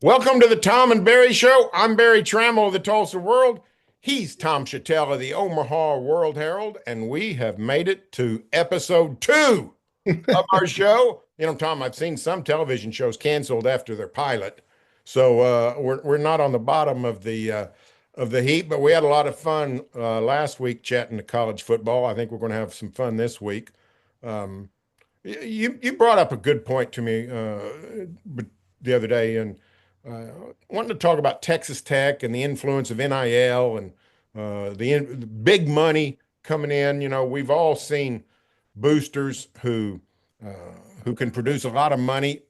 Welcome to the Tom and Barry Show. I'm berry-tramel of the Tulsa World. He's Tom Shatel of the Omaha World-Herald, and we have made it to episode 2 of our show. Tom, I've seen some television shows canceled after their pilot, so we're not on the bottom of the heap. But we had a lot of fun last week chatting to college football. I think we're going to have some fun this week. Um, you brought up a good point to me the other day, and wanted to talk about Texas Tech and the influence of NIL and the big money coming in. We've all seen boosters uh, who can produce a lot of money.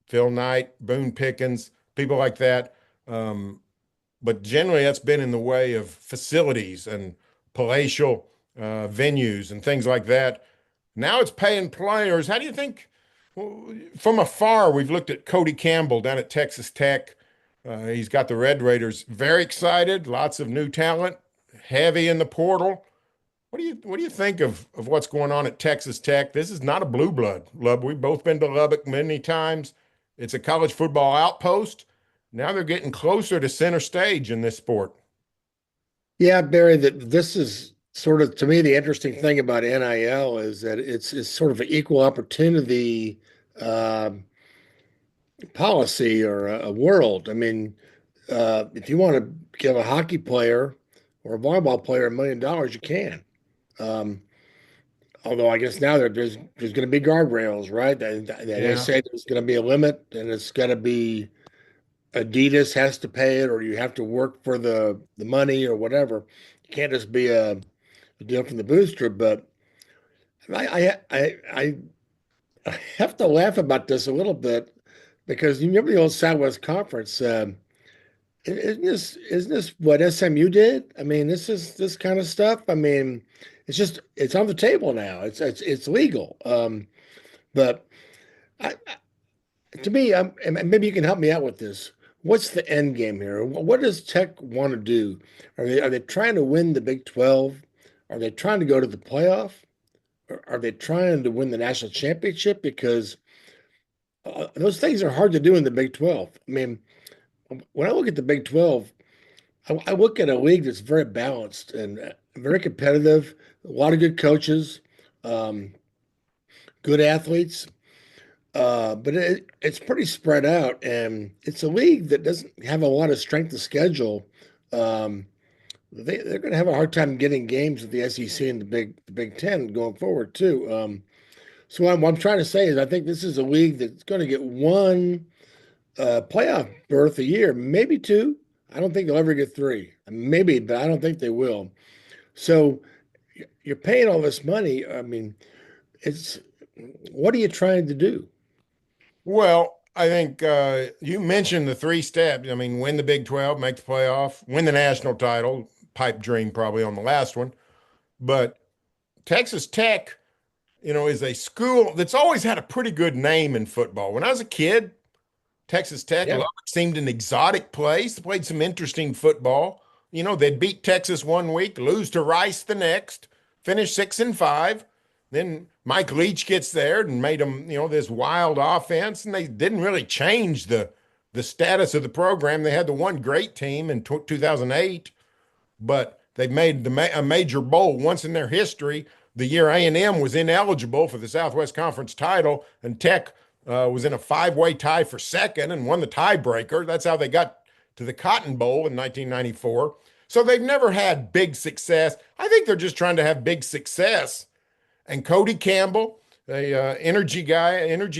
Phil Knight, Boone Pickens, people like that. But generally, that's been in the way of facilities and palatial venues and things like that. Now it's paying players. How do you think? Well, from afar, we've looked at Cody Campbell down at Texas Tech. He's got the Red Raiders very excited, lots of new talent, heavy in the portal. What do you think of what's going on at Texas Tech? This is not a blue blood. We've both been to Lubbock many times. It's a college football outpost. Now they're getting closer to center stage in this sport. Yeah, Barry, that this is sort of to me the interesting thing about NIL is that it's sort of an equal opportunity um policy or a world. I mean, if you want to give a hockey player or a volleyball player $1 million, you can. Um, Although I guess now there's going to be guardrails, right? They Yeah. say there's going to be a limit, and it's got to be Adidas has to pay it, or you have to work for the money or whatever. You can't just be a deal from the booster. But I have to laugh about this a little bit because you remember the old Southwest Conference. Isn't this what SMU did? I mean, this is this kind of stuff. I mean, it's on the table now. It's legal. But to me, and maybe you can help me out with this. What's the end game here? What does Tech want to do? Are they trying to win the Big 12? Are they trying to go to the playoff? Or are they trying to win the national championship? Because those things are hard to do in the Big 12. I mean, when I look at the Big 12, I look at a league that's very balanced and very competitive, a lot of good coaches, um, good athletes, but it's pretty spread out, and it's a league that doesn't have a lot of strength of schedule. Um, they're going to have a hard time getting games with the SEC and the Big Ten going forward too. So what I'm trying to say is I think this is a league that's going to get one playoff berth a year, maybe two. I don't think they'll ever get three. Maybe, but I don't think they will. So you're paying all this money. I mean, it's what are you trying to do? Well, I think you mentioned the three steps. I mean, win the Big 12, make the playoff, win the national title, pipe dream probably on the last one. But Texas Tech, is a school that's always had a pretty good name in football. When I was a kid, Texas Tech, Yeah. Lubbock seemed an exotic place. They played some interesting football. They'd beat Texas one week, lose to Rice the next, finish 6-5. Then Mike Leach gets there and made them, this wild offense, and they didn't really change the status of the program. They had the one great team in 2008, but they've made a major bowl once in their history. The year A&M was ineligible for the Southwest Conference title, and Tech was in a five-way tie for second and won the tiebreaker. That's how they got to the Cotton Bowl in 1994. So they've never had big success. I think they're just trying to have big success. And Cody Campbell, a energy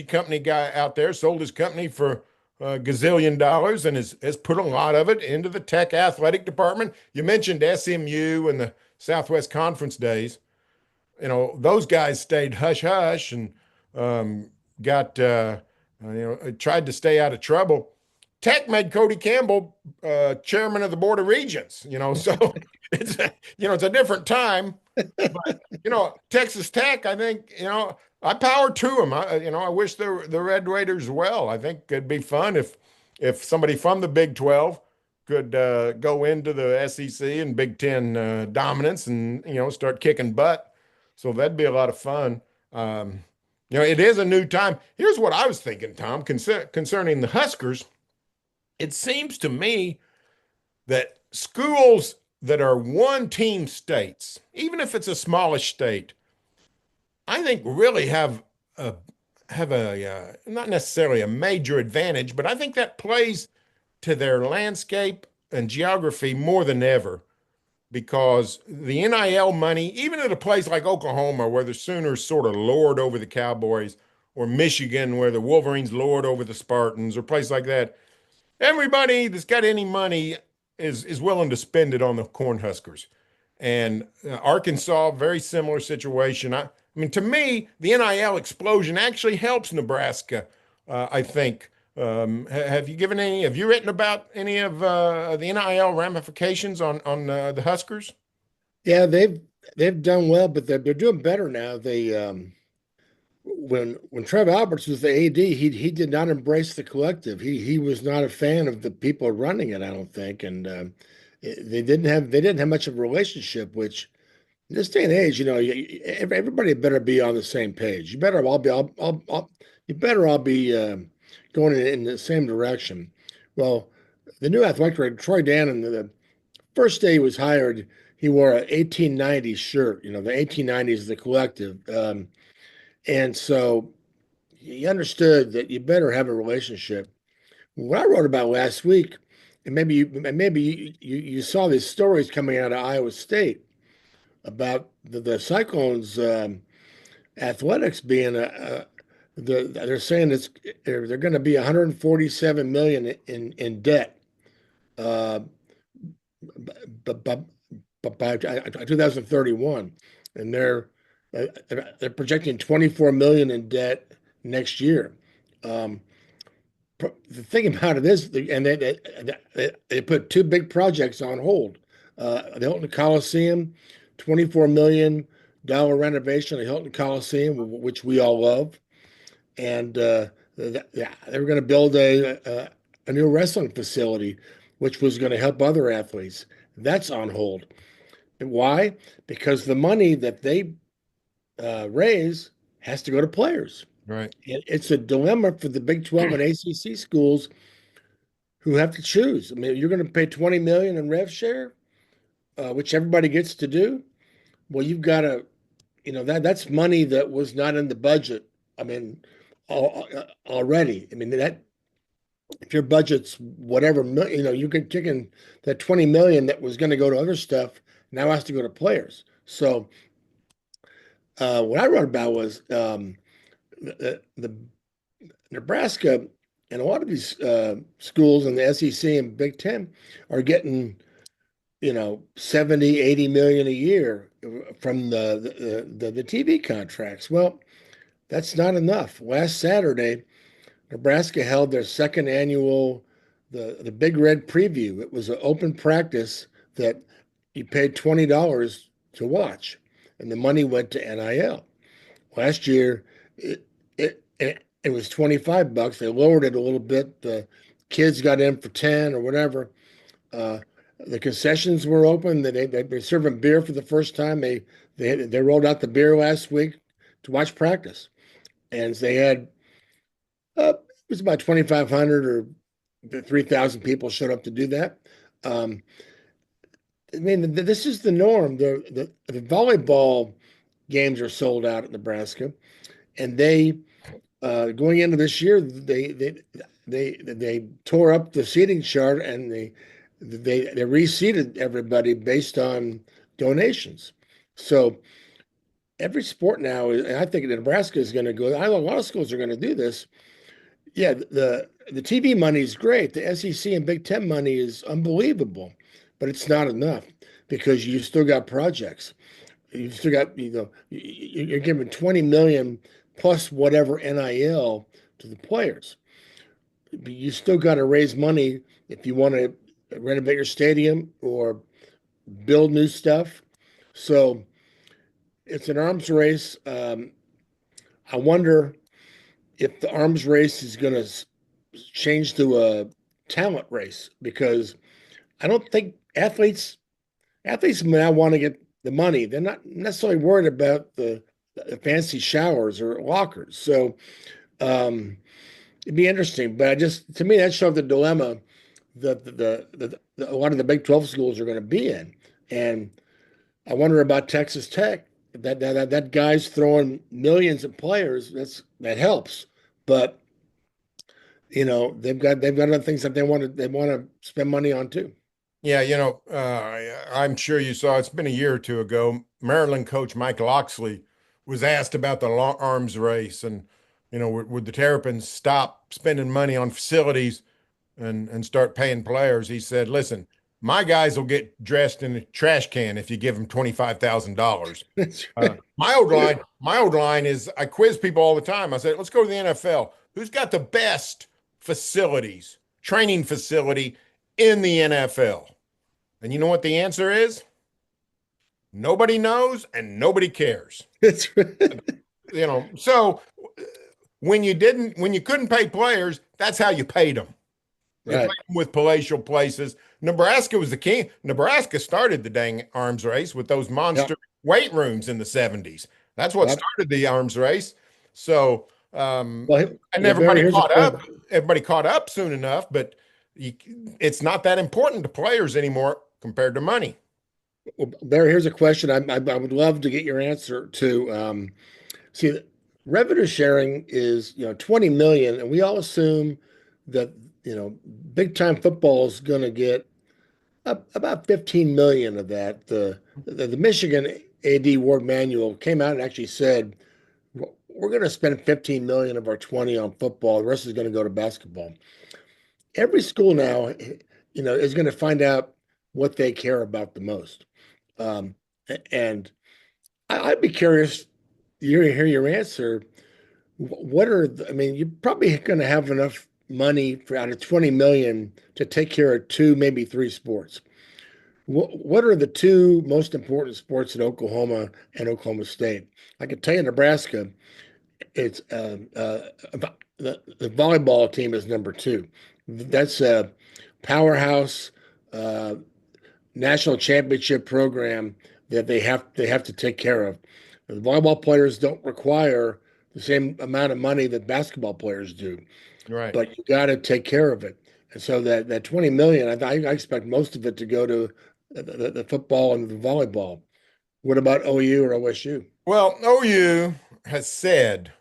company guy out there, sold his company for a gazillion dollars and has put a lot of it into the Tech athletic department. You mentioned SMU and the Southwest Conference days. Those guys stayed hush hush and got tried to stay out of trouble. Tech made Cody Campbell chairman of the board of regents. So it's a different time. But Texas Tech, I think I power to them. I wish the Red Raiders well. I think it'd be fun if somebody from the Big 12 could go into the SEC and Big Ten dominance and start kicking butt. So that'd be a lot of fun. It is a new time. Here's what I was thinking, Tom, concerning the Huskers. it seems to me that schools that are one team states, even if it's a smallish state, I think really a not necessarily a major advantage, but I think that plays to their landscape and geography more than ever because the NIL money, even at a place like Oklahoma where the Sooners sort of lord over the Cowboys, or Michigan where the Wolverines lord over the Spartans, or place like that, everybody that's got any money is willing to spend it on the Cornhuskers. And Arkansas, very similar situation. I mean, to me, the NIL explosion actually helps Nebraska. I think. Have you given any? Have you written about any of the NIL ramifications on the Huskers? Yeah, they've done well, but they're doing better now. They when Trev Alberts was the AD, he did not embrace the collective. He was not a fan of the people running it, I don't think, and they didn't have much of a relationship. Which in this day and age, everybody better be on the same page. You better all be you better all be going in the same direction. Well, the new athletic director, Troy Dannon, the first day he was hired, he wore an 1890 shirt. The 1890s, the collective. And so he understood that you better have a relationship. What I wrote about last week, and maybe you saw these stories coming out of Iowa State about the Cyclones athletics being they're saying they're going to be 147 million in debt uh, by 2031, and they're projecting 24 million in debt next year. Um, the thing about it is, and they put two big projects on hold. The Hilton Coliseum, $24 million renovation of the Hilton Coliseum, which we all love, and yeah, they were going to build a new wrestling facility, which was going to help other athletes. That's on hold. And why? Because the money that they raise has to go to players. Right. It's a dilemma for the Big 12 and ACC schools who have to choose. I mean, you're going to pay 20 million in rev share, which everybody gets to do. Well, you've got to, that's money that was not in the budget. I mean, already. I mean, that if your budget's whatever, you can chicken that 20 million that was going to go to other stuff now has to go to players. So what I wrote about was the Nebraska and a lot of these schools in the SEC and Big Ten are getting, 70, 80 million a year from the TV contracts. Well, that's not enough. Last Saturday, Nebraska held their second annual the Big Red Preview. It was an open practice that you paid $20 to watch, and the money went to NIL. Last year, it was 25 bucks. They lowered it a little bit. The kids got in for 10 or whatever. The concessions were open. They're serving beer for the first time. They rolled out the beer last week to watch practice, and they had it was about 2,500 or 3,000 people showed up to do that. Um, I mean, this is the norm. The volleyball games are sold out at Nebraska, and they going into this year, they tore up the seating chart and they reseated everybody based on donations. So every sport now, and I think Nebraska is going to go. I know a lot of schools are going to do this. Yeah, the TV money is great. The SEC and Big Ten money is unbelievable, but it's not enough because you still got projects. You've still got, you're giving 20 million plus whatever NIL to the players. You still got to raise money if you want to renovate your stadium or build new stuff. So it's an arms race. I wonder if the arms race is going to change to a talent race because I don't think athletes now want to get the money. They're not necessarily worried about the fancy showers or lockers. So it'd be interesting. But to me, that showed the dilemma. a lot of the Big 12 schools are going to be in. And I wonder about Texas Tech. That guy's throwing millions at players. That helps, but they've got other things that they want to spend money on too. Yeah, I'm sure you saw it's been a year or two ago. Maryland coach Mike Loxley was asked about the long arms race and, would the Terrapins stop spending money on facilities and start paying players? He said, "Listen, my guys will get dressed in a trash can if you give them $25,000." That's Uh, right. my old line is I quiz people all the time. I say, let's go to the NFL. Who's got the best facilities, training facility in the NFL? And you know what the answer is? Nobody knows and nobody cares. That's right. So when you couldn't pay players, that's how you paid them. You paid Right. them with palatial places. Nebraska was the king. Nebraska started the dang arms race with those Yep. monster weight rooms in the 70s. That's what Yep. started the arms race. So, and Well, Barry, here's a quick. everybody caught up soon enough, but you, it's not that important to players anymore compared to money. Well, Barry, here's a question. I would love to get your answer to. See, revenue sharing is 20 million, and we all assume that big time football is going to get about 15 million of that. The Michigan AD Ward Manual came out and actually said we're going to spend 15 million of our 20 on football. The rest is going to go to basketball. Every school now, is going to find out what they care about the most. Um, and I'd be curious to hear your answer. I mean, you're probably going to have enough money for out of 20 million to take care of two, maybe three sports. What are the two most important sports in Oklahoma and Oklahoma State? I can tell you, Nebraska, it's the volleyball team is number two. That's a powerhouse uh, national championship program that they have to take care of. The volleyball players don't require the same amount of money that basketball players do, Right. but you got to take care of it. And so that 20 million, I expect most of it to go to the football and the volleyball. What about OU or OSU? Well, OU has said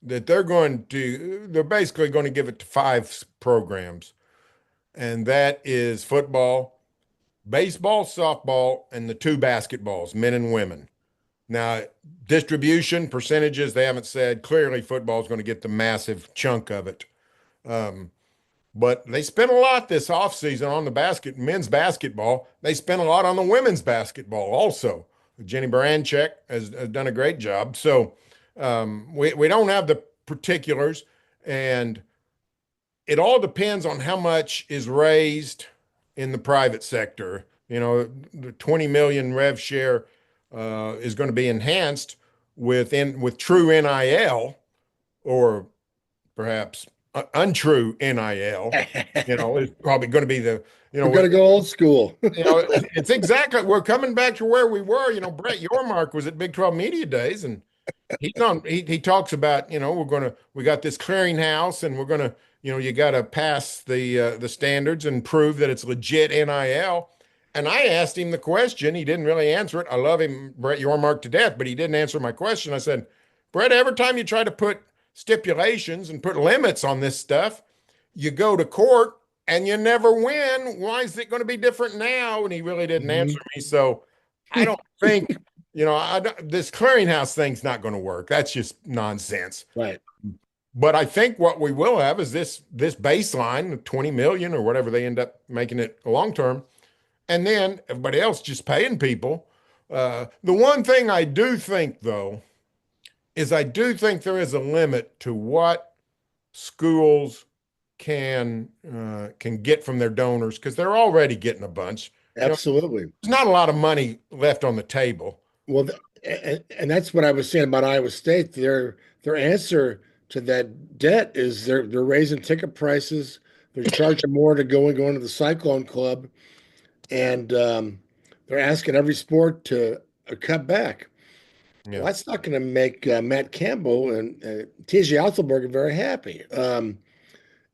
that they're basically going to give it to five programs, and that is football, baseball, softball, and the two basketballs, men and women. Now, distribution percentages, they haven't said. Clearly, football is going to get the massive chunk of it. Um, but they spent a lot this offseason on the men's basketball. They spent a lot on the women's basketball also. Jenny Baranchek has done a great job. So we don't have the particulars, and it all depends on how much is raised in the private sector. The 20 million rev share is going to be enhanced with true NIL or perhaps untrue NIL. It's probably going to be We're gonna go old school. it's exactly, we're coming back to where we were. Brett Yormark was at Big 12 Media Days, and he talks about, we got this clearinghouse, and we're gonna, you got to pass the standards and prove that it's legit NIL. And I asked him the question. He didn't really answer it. I love him, Brett Yormark, to death, but he didn't answer my question. I said, Brett, every time you try to put stipulations and put limits on this stuff, you go to court and you never win. Why is it going to be different now? And he really didn't answer Mhm. me. So I don't think, this clearinghouse thing's not going to work. That's just nonsense. Right. But I think what we will have is this baseline, 20 million or whatever they end up making it long term, and then everybody else just paying people. The one thing I do think, though, is I do think there is a limit to what schools can get from their donors because they're already getting a bunch. Absolutely. There's not a lot of money left on the table. Well, and that's what I was saying about Iowa State. Their answer to that debt is they're raising ticket prices. They're charging more to go into the Cyclone Club, and they're asking every sport to cut back. Well, Yeah. that's not going to make Matt Campbell and T.J. Otzelberger very happy.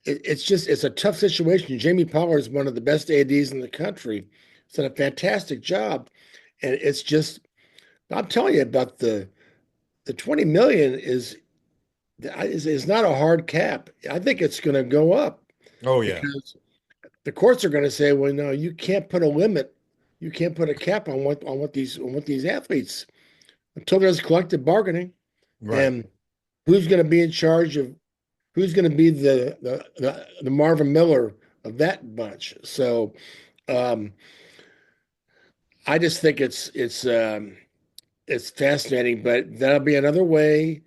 it's a tough situation. Jamie Pollard is one of the best ADs in the country. He's done a fantastic job, and it's just I'm telling you about the 20 million is not a hard cap. I think it's going to go up Oh yeah, because the courts are going to say, well, no, you can't put a limit, you can't put a cap on what these athletes until there's collective bargaining, right. and who's going to be in charge of who's going to be the Marvin Miller of that bunch. So um, I just think it's fascinating, but that'll be another way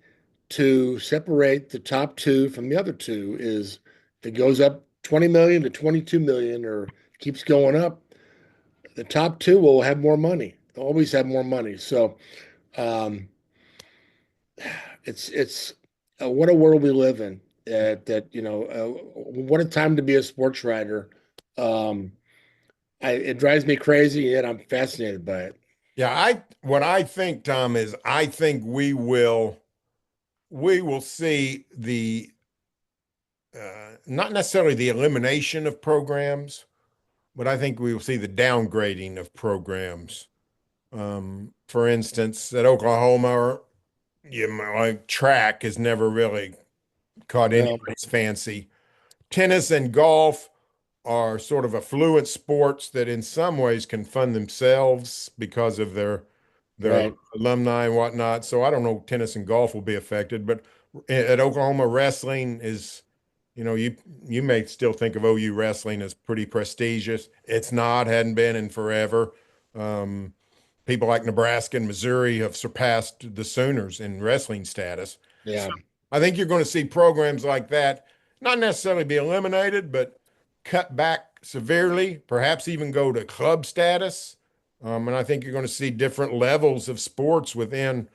to separate the top two from the other two is if it goes up 20 million to 22 million or keeps going up, the top two will have more money. They'll always have more money. So um, it's what a world we live in. That what a time to be a sports writer. Um, it drives me crazy, yet I'm fascinated by it. Yeah, I what I think, Tom, is I think we will see the not necessarily the elimination of programs, but I think we will see the downgrading of programs. For instance, at Oklahoma, like track has never really caught No, anybody's fancy. Tennis and golf are sort of affluent sports that in some ways can fund themselves because of their right. alumni and whatnot. So I don't know tennis and golf will be affected, but at Oklahoma, wrestling is, you may still think of OU wrestling as pretty prestigious. It's not, hadn't been in forever. Um, People like Nebraska and Missouri have surpassed the Sooners in wrestling status. So Yeah, I think you're going to see programs like that not necessarily be eliminated, but cut back severely, perhaps even go to club status. And I think you're going to see different levels of sports within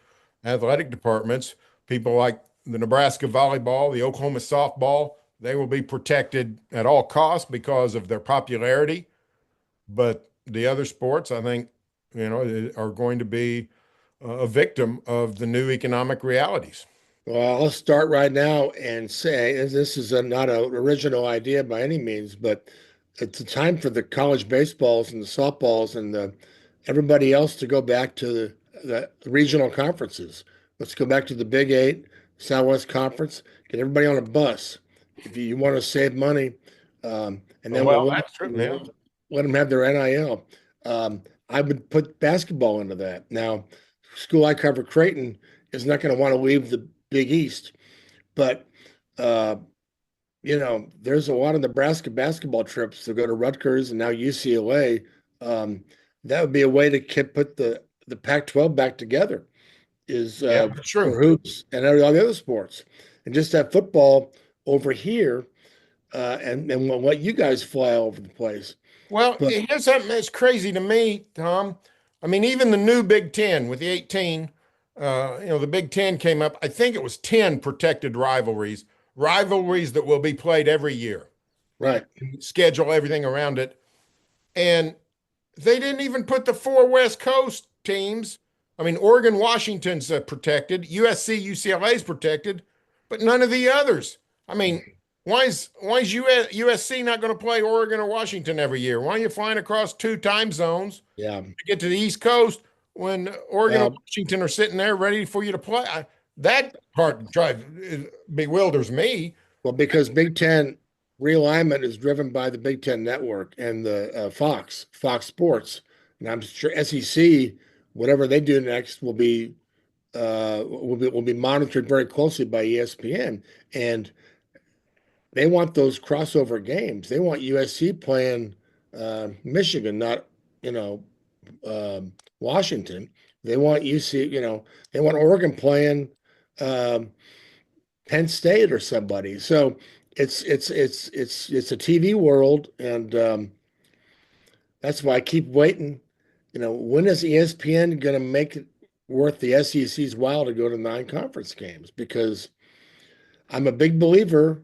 athletic departments. People like the Nebraska volleyball, the Oklahoma softball, they will be protected at all costs because of their popularity. But the other sports, I think, are going to be a victim of the new economic realities. well, I'll start right now and say and this is not an original idea by any means, but it's a time for the college baseballs and the softballs and everybody else to go back to the regional conferences. Let's go back to the Big Eight, Southwest Conference, get everybody on a bus. If you want to save money, and then Well, that's true. Yeah. let them have their NIL. I would put basketball into that. Now, school I cover, Creighton, is not going to want to leave the Big East. But uh, there's a lot of Nebraska basketball trips to go to Rutgers and now UCLA. Um, that would be a way to put the Pac-12 back together is Yeah, that's true. for hoops and all the other sports, and just have football over here and let you guys fly all over the place. Well, But here's something that's crazy to me, Tom. I mean, even the new Big Ten with the 18, the Big Ten came up. I think it was 10 protected rivalries, rivalries that will be played every year. You right, can schedule everything around it. And they didn't even put the four West Coast teams. I mean, Oregon, Washington's protected, USC, UCLA is protected, but none of the others. I mean, why is USC not going to play Oregon or Washington every year? Why are you flying across two time zones yeah. to get to the East Coast when Oregon and Well, Washington are sitting there ready for you to play? That part bewilders me. because Big Ten realignment is driven by the Big Ten Network and the Fox Sports, and I'm sure SEC, whatever they do next, will be monitored very closely by ESPN, and they want those crossover games. They want USC playing Michigan, not you know Washington. They want UC, they want Oregon playing um, Penn State or somebody. So it's a TV world, and that's why I keep waiting. When is ESPN going to make it worth the SEC's while to go to non-conference games? Because I'm a big believer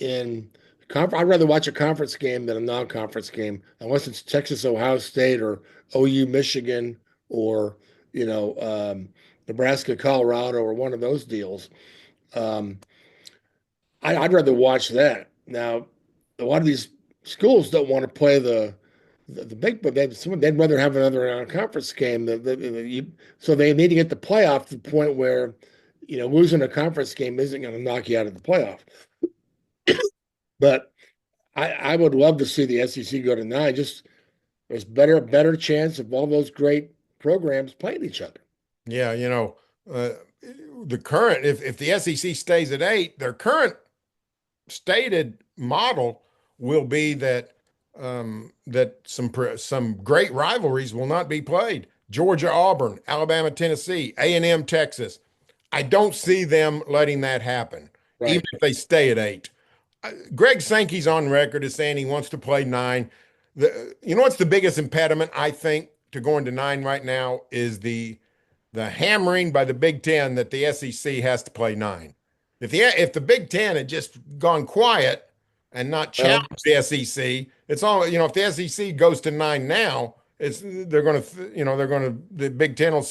in I'd rather watch a conference game than a non-conference game, unless it's Texas, Ohio State, or OU, Michigan, or Nebraska, Colorado, or one of those deals. Um, I'd rather watch that Now, a lot of these schools don't want to play the big, but they'd rather have another conference game. So they need to get the playoff to the point where, losing a conference game isn't going to knock you out of the playoff. But I would love to see the SEC go to nine. Just there's better chance of all those great programs playing each other. Yeah, uh, the current if the SEC stays at 8, their current stated model will be that some great rivalries will not be played. Georgia, Auburn, Alabama, Tennessee, A&M, Texas. I don't see them letting that happen, even Right. if they stay at 8. Greg Sankey's on record as saying he wants to play 9. You know what's the biggest impediment, I think, to going to 9 right now is the hammering by the Big Ten that the SEC has to play 9. If the Big Ten had just gone quiet and not Well, challenged the SEC, it's all if the SEC goes to 9 now, the Big Ten will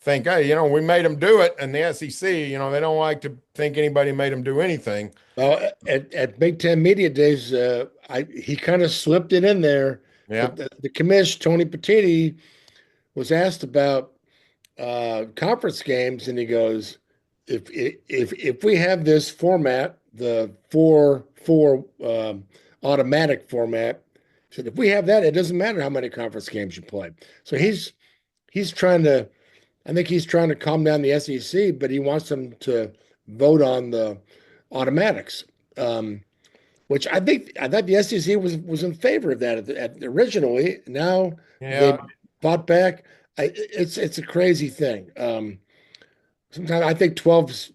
think, hey, we made them do it, and the SEC, they don't like to think anybody made them do anything. well, at Big Ten Media Days, he kind of slipped it in there. Yeah, The commish, Tony Petitti, was asked about conference games, and he goes, if we have this format, the 4-4 automatic format, he said if we have that, it doesn't matter how many conference games you play. So he's trying to, I think he's trying to calm down the SEC, but he wants them to vote on the automatics. Which I thought the SEC was in favor of that originally. Now they yeah, fought back. It's a crazy thing. Sometimes I think 12's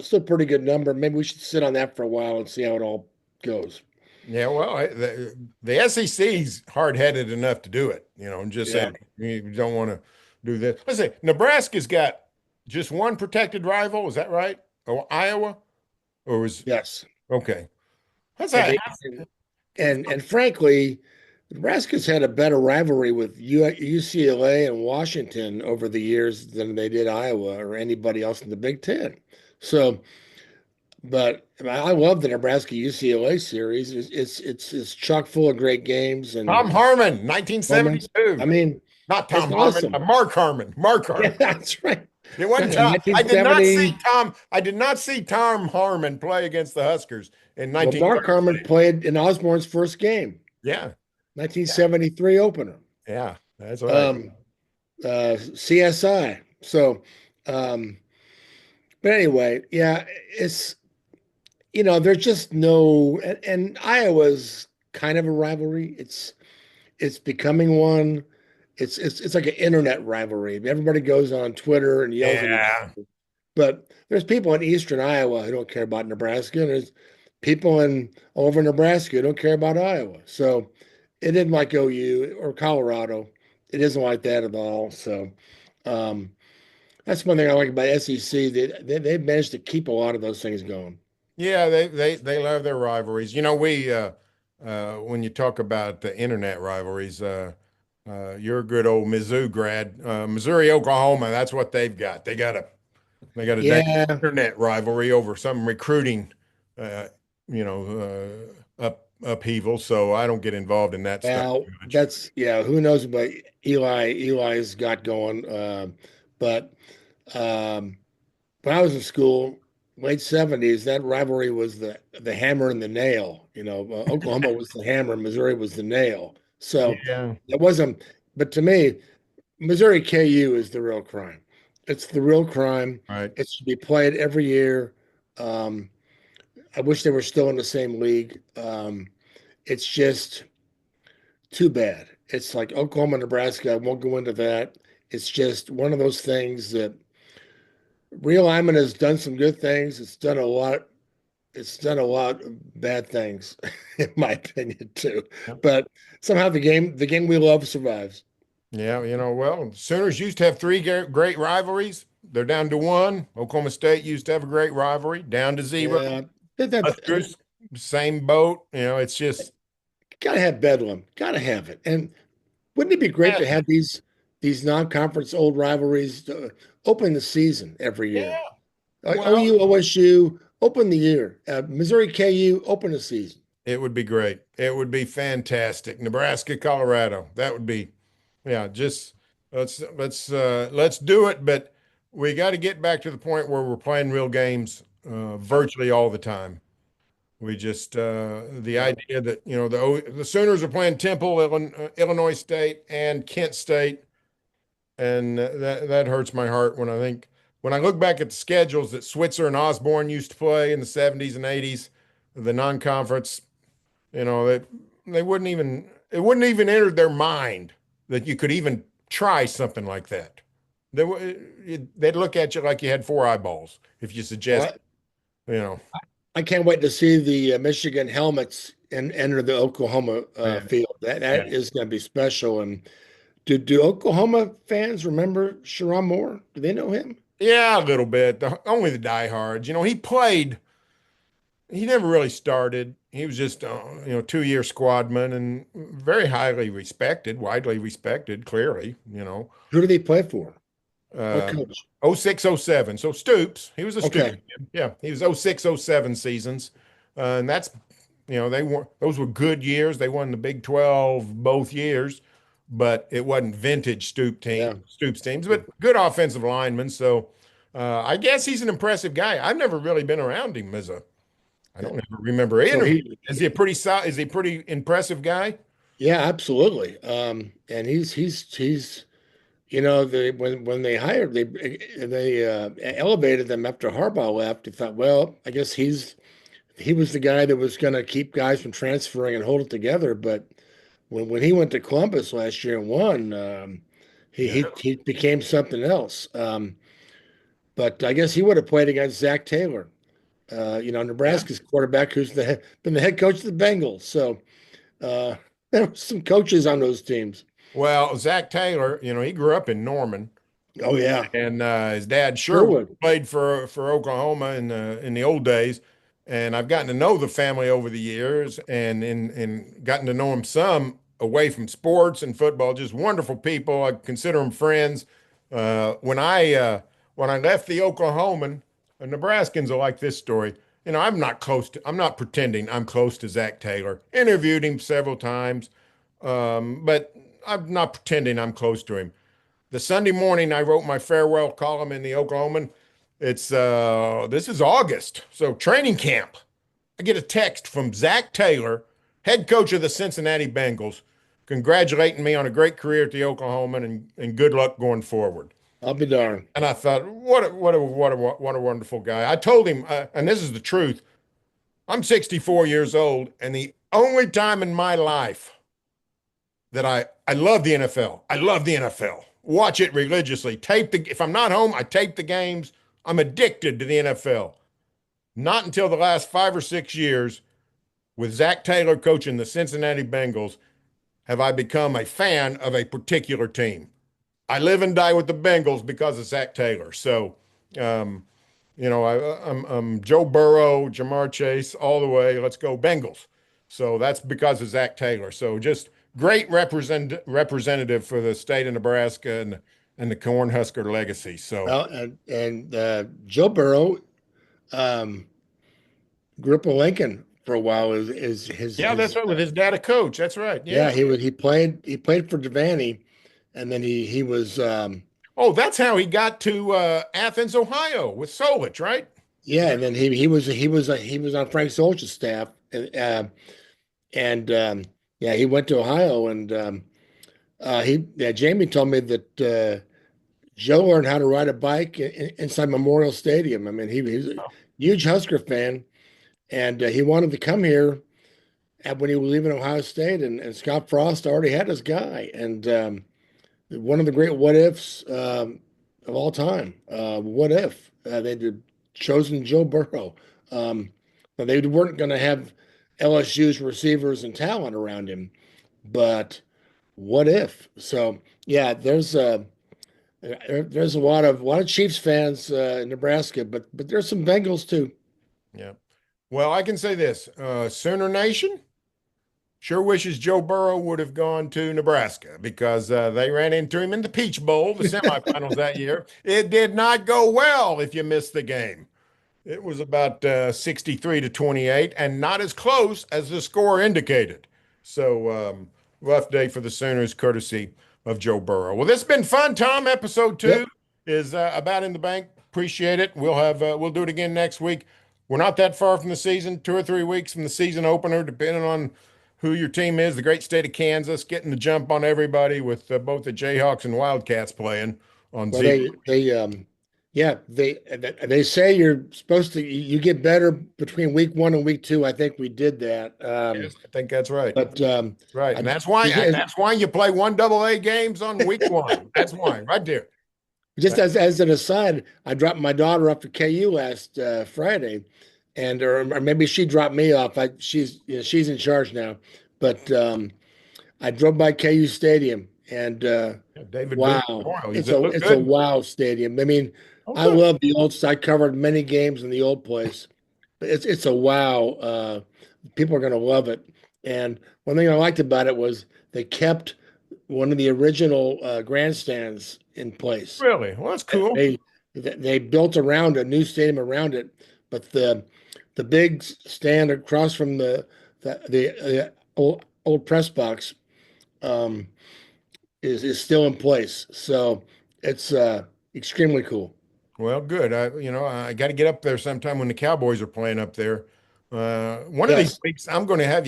still a pretty good number. Maybe we should sit on that for a while and see how it all goes. yeah. Well, the SEC's hard-headed enough to do it, and just say Yeah. you don't want to do this. Let's say Nebraska's got just one protected rival. Is that right? Or Iowa? Or was Yes. okay? That's And that. they and frankly, Nebraska's had a better rivalry with UCLA and Washington over the years than they did Iowa or anybody else in the Big Ten. So, but I love the Nebraska UCLA series. It's chock full of great games and Tom Harmon, moments. 1972. I mean, Not it's Tom Harmon, awesome. Mark Harmon. Mark Yeah, Harmon. that's right. It wasn't In Tom. I did not see 1970, Tom. I did not see Tom Harmon play against the Huskers in well, Mark Harmon 1936. played in Osborne's first game, Yeah, yeah, 1973 opener. yeah. That's right. Um, CSI. So, um, but anyway, yeah, it's there's just no, and Iowa's kind of a rivalry. It's becoming one. It's like an internet rivalry. Everybody goes on Twitter and yells at each Yeah, other. But there's people in eastern Iowa who don't care about Nebraska, and there's people in all over Nebraska who don't care about Iowa. So it isn't like OU or Colorado. It isn't like that at all. So um, that's one thing I like about SEC. They've managed to keep a lot of those things going. yeah. They love their rivalries. We when you talk about the internet rivalries, you're a good old Mizzou grad. Missouri, Oklahoma. That's what they've got. They got a dang Yeah, internet rivalry over some recruiting, upheaval. So I don't get involved in that stuff well, too much. that's yeah. Who knows what Eli's got going? But um, when I was in school, late '70s, that rivalry was the hammer and the nail. Oklahoma was the hammer, Missouri was the nail. So Yeah. it wasn't. But to me, Missouri KU is the real crime. It's the real crime. Right. It should be played every year. Um, I wish they were still in the same league. It's just too bad. It's like Oklahoma, Nebraska. I won't go into that. It's just one of those things that realignment has done some good things. It's done a lot. It's done a lot of bad things, in my opinion, too. Yep. But somehow the game we love survives. Yeah. Well, Sooners used to have three great rivalries. They're down to one. Oklahoma State used to have a great rivalry, down to 0. Yeah, that Huskers, same boat. It's just, gotta have Bedlam. Gotta have it. And wouldn't it be great yeah, to have these non-conference old rivalries open the season every yeah. year? Like Well, OU, OSU, open the year. Missouri KU open the season. It would be great. It would be fantastic. Nebraska, Colorado. That would be, yeah, just let's do it. But we got to get back to the point where we're playing real games virtually all the time. We just the Yeah. idea that the Sooners are playing Temple, Illinois State, and Kent State, and that hurts my heart when I look back at the schedules that Switzer and Osborne used to play in the 70s and 80s, the non-conference. They wouldn't even it wouldn't even enter their mind that you could even try something like that. They'd look at you like you had four eyeballs if you Well, suggest, you know, I can't wait to see the Michigan helmets and enter the Oklahoma man. field. That Yeah. is going to be special. And do Oklahoma fans remember Sharon Moore? Do they know him? Yeah, a little bit. Only the diehards. He never really started. He was just 2-year squadman and very highly respected, widely respected, clearly, Who do they play for? What Uh, coach? oh 06, oh 07. So Stoops, he was a Stoops Okay. kid. Yeah, he was 06, oh 07 seasons. And that's, those were good years. They won the Big 12 both years, but it wasn't vintage Yeah. Stoops teams, but good offensive linemen. So I guess he's an impressive guy. I've never really been around him I don't ever remember So interviewing. Is he a pretty impressive guy? yeah, absolutely. And he's when they hired they elevated them after Harbaugh left. They thought, well, I guess he was the guy that was going to keep guys from transferring and hold it together. But when he went to Columbus last year and won, Yeah. he became something else. But I guess he would have played against Zach Taylor, Yeah. Nebraska's quarterback, been the head coach of the Bengals. So uh, there were some coaches on those teams. Well, Zach Taylor, he grew up in Norman. Oh yeah, And his dad Sherwood Sherwood. played for Oklahoma in the old days, and I've gotten to know the family over the years, and gotten to know them some away from sports and football. Just wonderful people. I consider them friends. When I left the Oklahoman, Nebraskans are like this story. I'm not pretending I'm close to Zach Taylor. Interviewed him several times, but I'm not pretending I'm close to him. The Sunday morning I wrote my farewell column in the Oklahoman. This is August, so training camp. I get a text from Zach Taylor, head coach of the Cincinnati Bengals, congratulating me on a great career at the Oklahoman and good luck going forward. I'll be darned. And I thought, what a wonderful guy. I told him, and this is the truth. I'm 64 years old, and the only time in my life that I love the NFL. I love the NFL. Watch it religiously. If I'm not home, I tape the games. I'm addicted to the NFL. Not until the last 5 or 6 years with Zach Taylor coaching the Cincinnati Bengals have I become a fan of a particular team. I live and die with the Bengals because of Zach Taylor. So, um, I'm Joe Burrow, Jamar Chase, all the way. Let's go Bengals. So that's because of Zach Taylor. So just great representative for the state of Nebraska and the Cornhusker legacy. So Well, and Joe Burrow um, grew up in Lincoln for a while. Is yeah, that's right. With his dad a coach. That's right. yeah, Yeah. he played for Devaney, and then he was Oh, that's how he got to Athens, Ohio with Solich, right? Is yeah, that and then he was on Frank Solch's staff, and yeah, he went to Ohio, and he yeah, Jamie told me that Joe learned how to ride a bike inside Memorial Stadium. I mean, he was a huge Husker fan, and he wanted to come here when he was leaving Ohio State, and Scott Frost already had his guy, and one of the great what ifs of all time. What if they'd chosen Joe Burrow? Um, but they weren't going to have LSU's receivers and talent around him. But what if? So yeah, there's a lot of Chiefs fans in Nebraska, but there's some Bengals too. yeah. Well, I can say this: Sooner Nation sure wishes Joe Burrow would have gone to Nebraska because they ran into him in the Peach Bowl, the semifinals that year. It did not go well if you missed the game. It was about 63 to 28, and not as close as the score indicated. So, rough day for the Sooners, courtesy of Joe Burrow. Well, this has been fun, Tom. Episode two Yep. is about in the bank. Appreciate it. We'll do it again next week. We're not that far from the season, 2 or 3 weeks from the season opener, depending on who your team is. The great state of Kansas getting the jump on everybody with both the Jayhawks and Wildcats playing on Well, Z. yeah, they say you're supposed to you get better between week one and week two. I think we did that. Yes, I think that's right. But Right. I And that's why you play one double A games on week one. That's why, right there. just as an aside, I dropped my daughter off to KU last Friday, and or maybe she dropped me off. She's in charge now, but I drove by KU Stadium, and Yeah, David Boone's wow, Memorial. Does it's it a look it's a good? wow stadium. I mean, Oh, I good. love the old. I covered many games in the old place, but it's a wow. People are going to love it. And one thing I liked about it was they kept one of the original grandstands in place. Really? Well, that's cool. They they built around a new stadium around it, but the big stand across from the old press box um, is still in place. So it's extremely cool. Well, good. I got to get up there sometime when the Cowboys are playing up there. One of these Yes, weeks, I'm going to have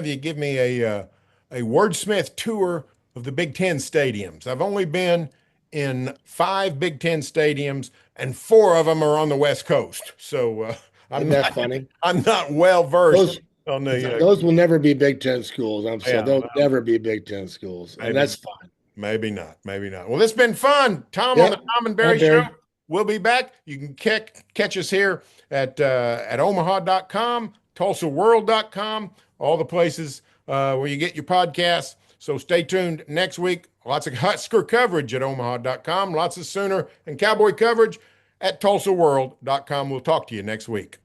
you give me a wordsmith tour of the Big Ten stadiums. I've only been in 5 Big Ten stadiums, and 4 of them are on the West Coast. So I'm isn't that not funny? I'm not well versed Those on the. those will never be Big Ten schools. I'm sorry, Yeah, they'll well, never be Big Ten schools, and maybe that's fine. maybe not. Maybe not. Well, this has been fun. Tom on the Yep. Tom and Hi, Barry Show. Barry. We'll be back. You can catch us here at omaha.com, tulsaworld.com, all the places where you get your podcasts. So stay tuned next week. Lots of Husker coverage at omaha.com, lots of Sooner and Cowboy coverage at tulsaworld.com. We'll talk to you next week.